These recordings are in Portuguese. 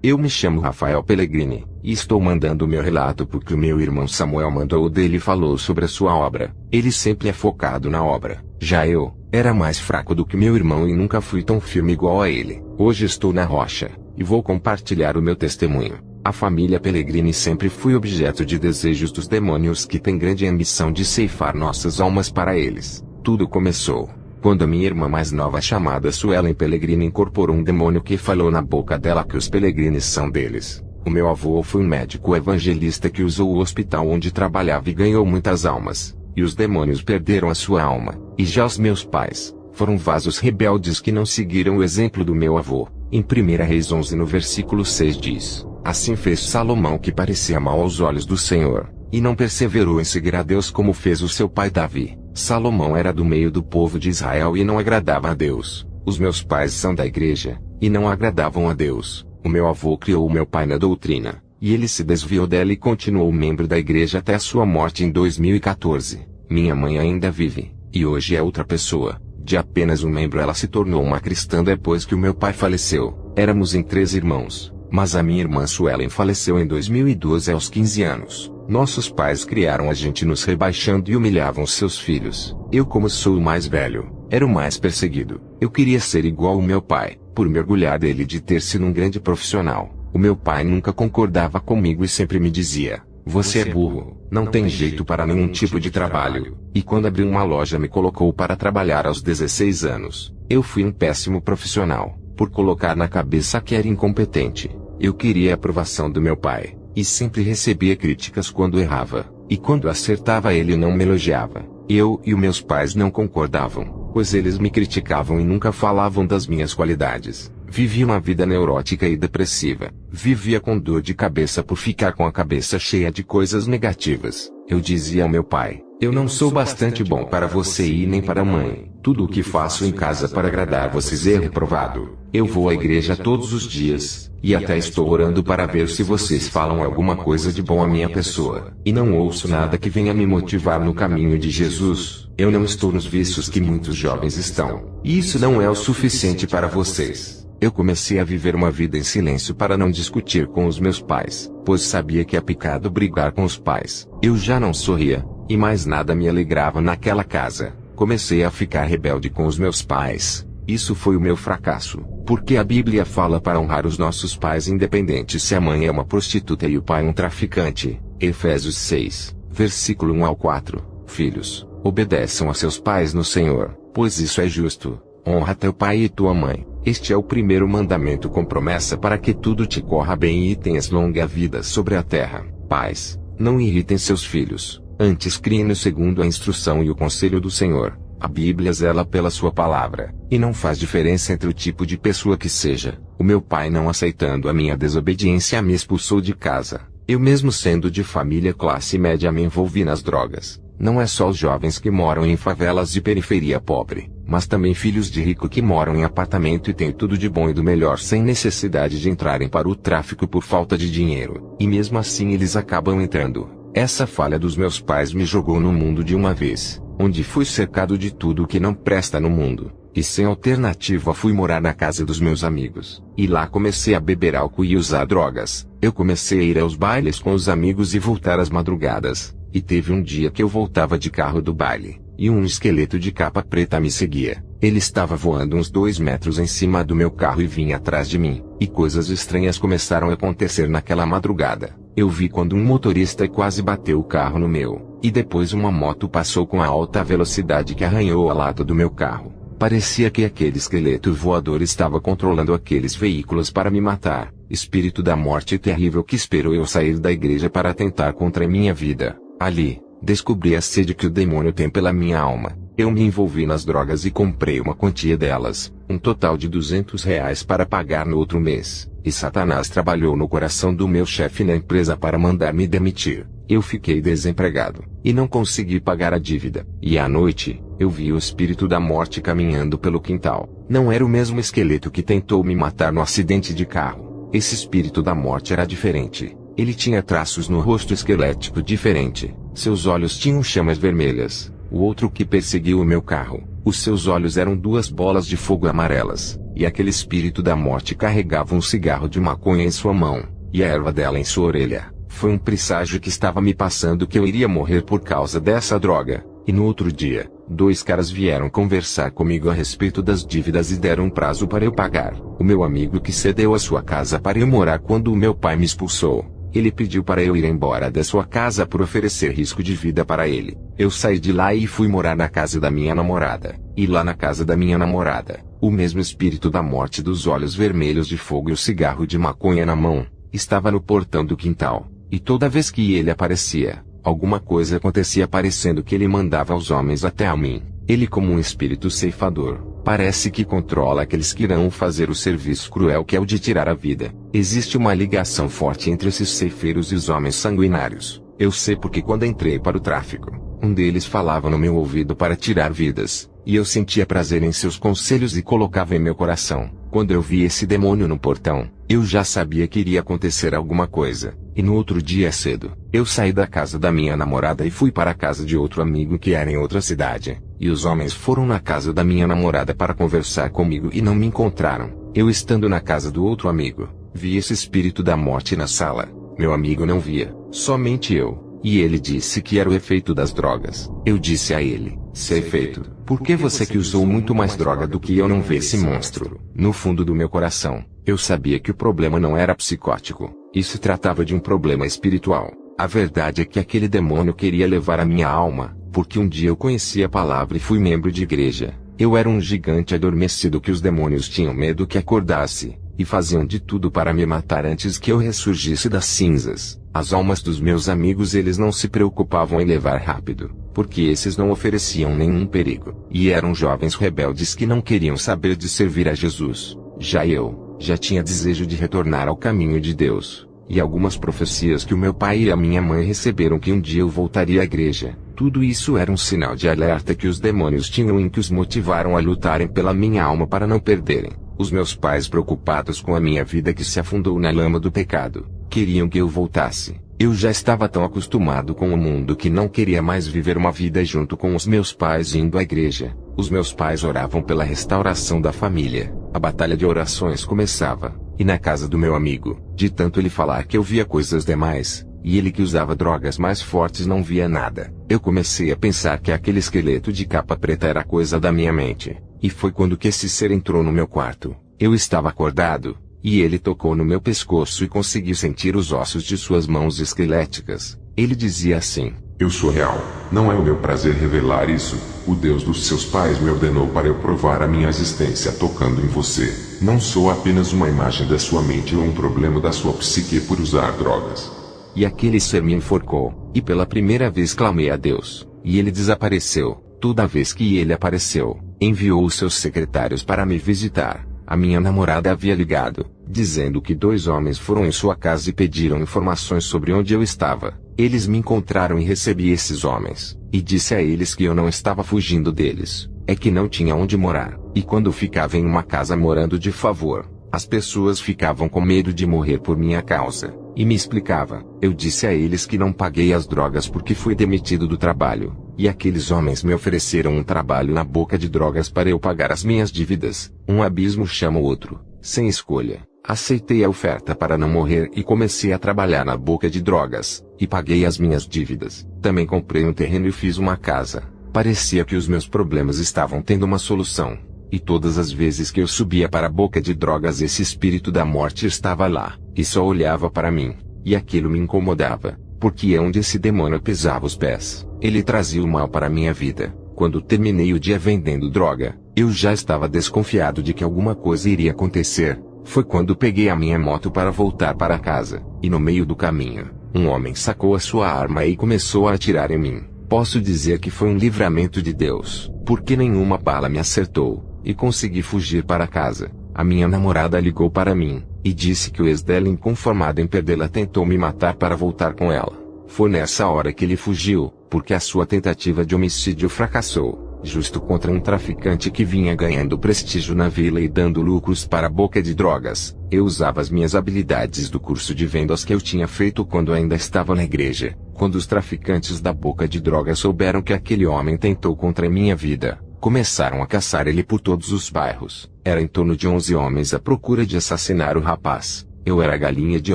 Eu me chamo Rafael Pellegrini, e estou mandando meu relato porque o meu irmão Samuel mandou dele e falou sobre a sua obra. Ele sempre é focado na obra. Já eu, era mais fraco do que meu irmão e nunca fui tão firme igual a ele. Hoje estou na rocha, e vou compartilhar o meu testemunho. A família Pellegrini sempre foi objeto de desejos dos demônios que têm grande ambição de ceifar nossas almas para eles. Tudo começou quando a minha irmã mais nova, chamada Suelen Pellegrini, incorporou um demônio que falou na boca dela que os Pellegrini são deles. O meu avô foi um médico evangelista que usou o hospital onde trabalhava e ganhou muitas almas, e os demônios perderam a sua alma. E já os meus pais foram vasos rebeldes que não seguiram o exemplo do meu avô. Em 1 Reis 11 no versículo 6 diz: assim fez Salomão, que parecia mal aos olhos do Senhor, e não perseverou em seguir a Deus como fez o seu pai Davi. Salomão era do meio do povo de Israel e não agradava a Deus. Os meus pais são da igreja, e não agradavam a Deus. O meu avô criou o meu pai na doutrina, e ele se desviou dela e continuou membro da igreja até a sua morte em 2014. Minha mãe ainda vive, e hoje é outra pessoa. De apenas um membro ela se tornou uma cristã depois que o meu pai faleceu. Éramos em 3 irmãos, mas a minha irmã Suelen faleceu em 2012 aos 15 anos. Nossos pais criaram a gente nos rebaixando e humilhavam seus filhos. Eu, como sou o mais velho, era o mais perseguido. Eu queria ser igual ao meu pai, por me orgulhar dele de ter sido um grande profissional. O meu pai nunca concordava comigo e sempre me dizia: você é burro, não tem jeito para nenhum tipo de trabalho. E quando abriu uma loja me colocou para trabalhar aos 16 anos. Eu fui um péssimo profissional, por colocar na cabeça que era incompetente. Eu queria a aprovação do meu pai, e sempre recebia críticas quando errava, e quando acertava ele não me elogiava. Eu e os meus pais não concordavam, pois eles me criticavam e nunca falavam das minhas qualidades. Vivia uma vida neurótica e depressiva. Vivia com dor de cabeça por ficar com a cabeça cheia de coisas negativas. Eu dizia ao meu pai: eu não sou bastante bom para você e nem para a mãe. Tudo o que faço em casa para agradar vocês é reprovado. Eu vou à igreja todos os dias, e até estou orando para ver se vocês falam alguma coisa de bom à minha pessoa. E não ouço nada que venha me motivar no caminho de Jesus. Eu não estou nos vícios que muitos jovens estão. E isso não é o suficiente para vocês. Eu comecei a viver uma vida em silêncio para não discutir com os meus pais, pois sabia que é pecado brigar com os pais. Eu já não sorria, e mais nada me alegrava naquela casa. Comecei a ficar rebelde com os meus pais. Isso foi o meu fracasso, porque a Bíblia fala para honrar os nossos pais independente se a mãe é uma prostituta e o pai um traficante. Efésios 6, versículo 1 ao 4. Filhos, obedeçam a seus pais no Senhor, pois isso é justo. Honra teu pai e tua mãe. Este é o primeiro mandamento com promessa para que tudo te corra bem e tenhas longa vida sobre a terra. Pais, não irritem seus filhos, antes criem-no segundo a instrução e o conselho do Senhor. A Bíblia zela pela sua palavra, e não faz diferença entre o tipo de pessoa que seja. O meu pai, não aceitando a minha desobediência, me expulsou de casa. Eu, mesmo sendo de família classe média, me envolvi nas drogas. Não é só os jovens que moram em favelas de periferia pobre, mas também filhos de rico que moram em apartamento e têm tudo de bom e do melhor sem necessidade de entrarem para o tráfico por falta de dinheiro. E mesmo assim eles acabam entrando. Essa falha dos meus pais me jogou no mundo de uma vez, onde fui cercado de tudo que não presta no mundo. E sem alternativa fui morar na casa dos meus amigos. E lá comecei a beber álcool e usar drogas. Eu comecei a ir aos bailes com os amigos e voltar às madrugadas. E teve um dia que eu voltava de carro do baile, e um esqueleto de capa preta me seguia. Ele estava voando uns 2 metros em cima do meu carro e vinha atrás de mim. E coisas estranhas começaram a acontecer naquela madrugada. Eu vi quando um motorista quase bateu o carro no meu. E depois uma moto passou com alta velocidade que arranhou a lata do meu carro. Parecia que aquele esqueleto voador estava controlando aqueles veículos para me matar. Espírito da morte terrível que esperou eu sair da igreja para atentar contra a minha vida. Ali, descobri a sede que o demônio tem pela minha alma. Eu me envolvi nas drogas e comprei uma quantia delas, um total de R$ 200 para pagar no outro mês. E Satanás trabalhou no coração do meu chefe na empresa para mandar me demitir. Eu fiquei desempregado, e não consegui pagar a dívida. E à noite, eu vi o espírito da morte caminhando pelo quintal. Não era o mesmo esqueleto que tentou me matar no acidente de carro. Esse espírito da morte era diferente. Ele tinha traços no rosto esquelético diferente. Seus olhos tinham chamas vermelhas. O outro que perseguiu o meu carro, os seus olhos eram 2 bolas de fogo amarelas. e aquele espírito da morte carregava um cigarro de maconha em sua mão, e a erva dela em sua orelha. Foi um presságio que estava me passando que eu iria morrer por causa dessa droga. E no outro dia, 2 caras vieram conversar comigo a respeito das dívidas e deram um prazo para eu pagar. O meu amigo que cedeu a sua casa para eu morar quando o meu pai me expulsou. Ele pediu para eu ir embora da sua casa por oferecer risco de vida para ele. Eu saí de lá e fui morar na casa da minha namorada. E lá na casa da minha namorada, o mesmo espírito da morte dos olhos vermelhos de fogo e o cigarro de maconha na mão, estava no portão do quintal. E toda vez que ele aparecia, alguma coisa acontecia parecendo que ele mandava os homens até a mim. Ele como um espírito ceifador, parece que controla aqueles que irão fazer o serviço cruel que é o de tirar a vida. Existe uma ligação forte entre esses ceifeiros e os homens sanguinários. Eu sei porque quando entrei para o tráfico, um deles falava no meu ouvido para tirar vidas, e eu sentia prazer em seus conselhos e colocava em meu coração. Quando eu vi esse demônio no portão, eu já sabia que iria acontecer alguma coisa. E no outro dia cedo, eu saí da casa da minha namorada e fui para a casa de outro amigo que era em outra cidade. E os homens foram na casa da minha namorada para conversar comigo e não me encontraram. Eu estando na casa do outro amigo, vi esse espírito da morte na sala. Meu amigo não via, somente eu. E ele disse que era o efeito das drogas. Eu disse a ele, se é efeito, por que você que usou muito mais droga do que eu não vê esse monstro? No fundo do meu coração, eu sabia que o problema não era psicótico. Isso tratava de um problema espiritual. A verdade é que aquele demônio queria levar a minha alma, porque um dia eu conheci a palavra e fui membro de igreja. Eu era um gigante adormecido que os demônios tinham medo que acordasse, e faziam de tudo para me matar antes que eu ressurgisse das cinzas. As almas dos meus amigos eles não se preocupavam em levar rápido, porque esses não ofereciam nenhum perigo, e eram jovens rebeldes que não queriam saber de servir a Jesus. Já eu, já tinha desejo de retornar ao caminho de Deus, e algumas profecias que o meu pai e a minha mãe receberam que um dia eu voltaria à igreja. Tudo isso era um sinal de alerta que os demônios tinham em que os motivaram a lutarem pela minha alma para não perderem. Os meus pais preocupados com a minha vida que se afundou na lama do pecado, queriam que eu voltasse. Eu já estava tão acostumado com o mundo que não queria mais viver uma vida junto com os meus pais indo à igreja. Os meus pais oravam pela restauração da família. A batalha de orações começava, e na casa do meu amigo, de tanto ele falar que eu via coisas demais, e ele que usava drogas mais fortes não via nada. Eu comecei a pensar que aquele esqueleto de capa preta era coisa da minha mente. E foi quando que esse ser entrou no meu quarto. Eu estava acordado, e ele tocou no meu pescoço e consegui sentir os ossos de suas mãos esqueléticas. Ele dizia assim: eu sou real. Não é o meu prazer revelar isso. O Deus dos seus pais me ordenou para eu provar a minha existência tocando em você. Não sou apenas uma imagem da sua mente ou um problema da sua psique por usar drogas. E aquele ser me enforcou, e pela primeira vez clamei a Deus, e ele desapareceu. Toda vez que ele apareceu, enviou os seus secretários para me visitar. A minha namorada havia ligado, dizendo que 2 homens foram em sua casa e pediram informações sobre onde eu estava. Eles me encontraram e recebi esses homens, e disse a eles que eu não estava fugindo deles, é que não tinha onde morar. E quando ficava em uma casa morando de favor, as pessoas ficavam com medo de morrer por minha causa. E me explicava. Eu disse a eles que não paguei as drogas porque fui demitido do trabalho, e aqueles homens me ofereceram um trabalho na boca de drogas para eu pagar as minhas dívidas. Um abismo chama o outro, sem escolha. Aceitei a oferta para não morrer e comecei a trabalhar na boca de drogas, e paguei as minhas dívidas. Também comprei um terreno e fiz uma casa. Parecia que os meus problemas estavam tendo uma solução. E todas as vezes que eu subia para a boca de drogas esse espírito da morte estava lá, e só olhava para mim, e aquilo me incomodava, porque é onde esse demônio pisava os pés. Ele trazia o mal para a minha vida. Quando terminei o dia vendendo droga, eu já estava desconfiado de que alguma coisa iria acontecer. Foi quando peguei a minha moto para voltar para casa, e no meio do caminho, um homem sacou a sua arma e começou a atirar em mim. Posso dizer que foi um livramento de Deus, porque nenhuma bala me acertou. E consegui fugir para casa. A minha namorada ligou para mim, e disse que o ex dela, inconformado em perdê-la, tentou me matar para voltar com ela. Foi nessa hora que ele fugiu, porque a sua tentativa de homicídio fracassou, justo contra um traficante que vinha ganhando prestígio na vila e dando lucros para a boca de drogas. Eu usava as minhas habilidades do curso de vendas que eu tinha feito quando ainda estava na igreja. Quando os traficantes da boca de drogas souberam que aquele homem tentou contra minha vida, Começaram a caçar ele por todos os bairros. Era em torno de 11 homens à procura de assassinar o rapaz. Eu era a galinha de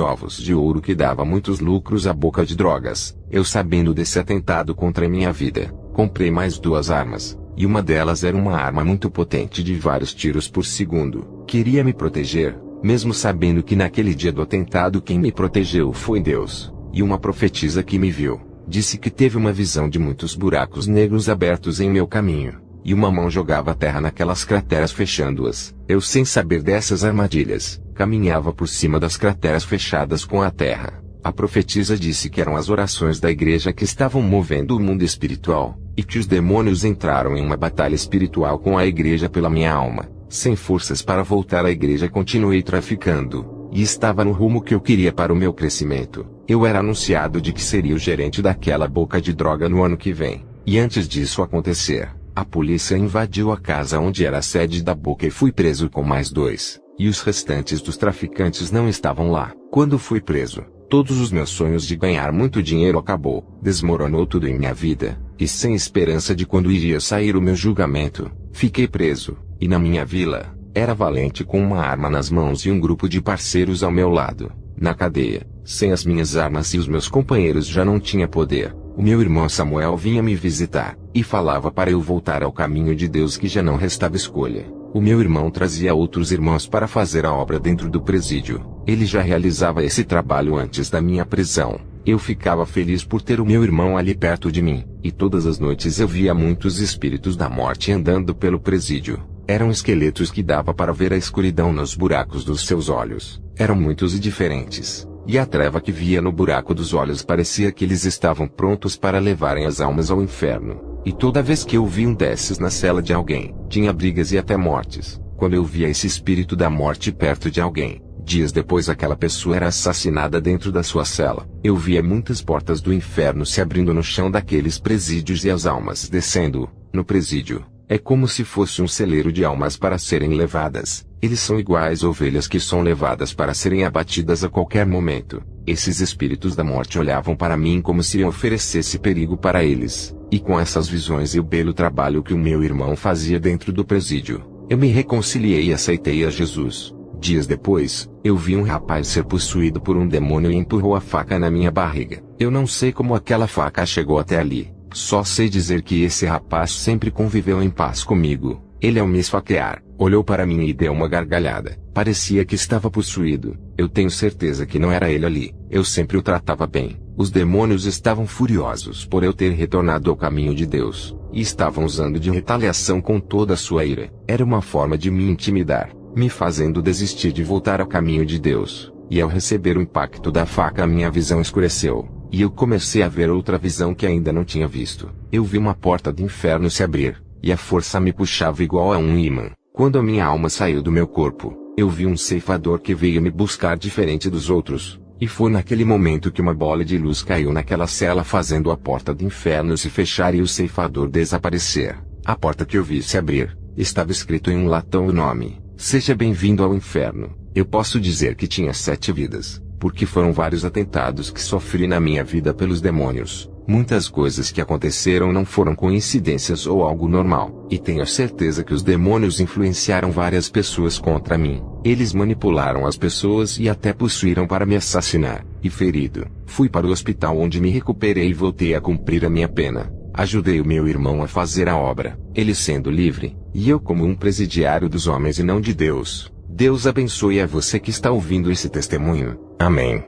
ovos de ouro que dava muitos lucros à boca de drogas. Eu, sabendo desse atentado contra minha vida, comprei mais 2 armas. E uma delas era uma arma muito potente de vários tiros por segundo. Queria me proteger, mesmo sabendo que naquele dia do atentado quem me protegeu foi Deus. E uma profetisa que me viu, disse que teve uma visão de muitos buracos negros abertos em meu caminho. E uma mão jogava a terra naquelas crateras fechando-as. Eu, sem saber dessas armadilhas, caminhava por cima das crateras fechadas com a terra. A profetisa disse que eram as orações da igreja que estavam movendo o mundo espiritual, e que os demônios entraram em uma batalha espiritual com a igreja pela minha alma. Sem forças para voltar à igreja, continuei traficando, e estava no rumo que eu queria para o meu crescimento. Eu era anunciado de que seria o gerente daquela boca de droga no ano que vem. E antes disso acontecer, a polícia invadiu a casa onde era a sede da boca e fui preso com mais 2. E os restantes dos traficantes não estavam lá. Quando fui preso, todos os meus sonhos de ganhar muito dinheiro acabou. Desmoronou tudo em minha vida, e sem esperança de quando iria sair o meu julgamento, fiquei preso. E na minha vila, era valente com uma arma nas mãos e um grupo de parceiros ao meu lado. Na cadeia, sem as minhas armas e os meus companheiros já não tinha poder. O meu irmão Samuel vinha me visitar, e falava para eu voltar ao caminho de Deus, que já não restava escolha. O meu irmão trazia outros irmãos para fazer a obra dentro do presídio. Ele já realizava esse trabalho antes da minha prisão. Eu ficava feliz por ter o meu irmão ali perto de mim, e todas as noites eu via muitos espíritos da morte andando pelo presídio. Eram esqueletos que dava para ver a escuridão nos buracos dos seus olhos. Eram muitos e diferentes. E a treva que via no buraco dos olhos parecia que eles estavam prontos para levarem as almas ao inferno. E toda vez que eu via um desses na cela de alguém, tinha brigas e até mortes. Quando eu via esse espírito da morte perto de alguém, dias depois aquela pessoa era assassinada dentro da sua cela. Eu via muitas portas do inferno se abrindo no chão daqueles presídios e as almas descendo. No presídio, é como se fosse um celeiro de almas para serem levadas. Eles são iguais ovelhas que são levadas para serem abatidas a qualquer momento. Esses espíritos da morte olhavam para mim como se eu oferecesse perigo para eles. E com essas visões e o belo trabalho que o meu irmão fazia dentro do presídio, eu me reconciliei e aceitei a Jesus. Dias depois, eu vi um rapaz ser possuído por um demônio e empurrou a faca na minha barriga. Eu não sei como aquela faca chegou até ali. Só sei dizer que esse rapaz sempre conviveu em paz comigo. Ele, ao me esfaquear, olhou para mim e deu uma gargalhada. Parecia que estava possuído. Eu tenho certeza que não era ele ali. Eu sempre o tratava bem. Os demônios estavam furiosos por eu ter retornado ao caminho de Deus, e estavam usando de retaliação com toda a sua ira. Era uma forma de me intimidar, me fazendo desistir de voltar ao caminho de Deus. E ao receber o impacto da faca, a minha visão escureceu, e eu comecei a ver outra visão que ainda não tinha visto. Eu vi uma porta do inferno se abrir, e a força me puxava igual a um ímã. Quando a minha alma saiu do meu corpo, eu vi um ceifador que veio me buscar diferente dos outros. E foi naquele momento que uma bola de luz caiu naquela cela, fazendo a porta do inferno se fechar e o ceifador desaparecer. A porta que eu vi se abrir, estava escrito em um latão o nome: "Seja bem-vindo ao inferno". Eu posso dizer que tinha 7 vidas, porque foram vários atentados que sofri na minha vida pelos demônios. Muitas coisas que aconteceram não foram coincidências ou algo normal. E tenho certeza que os demônios influenciaram várias pessoas contra mim. Eles manipularam as pessoas e até possuíram para me assassinar. E ferido, fui para o hospital onde me recuperei e voltei a cumprir a minha pena. Ajudei o meu irmão a fazer a obra, ele sendo livre, e eu como um presidiário dos homens e não de Deus. Deus abençoe a você que está ouvindo esse testemunho. Amém.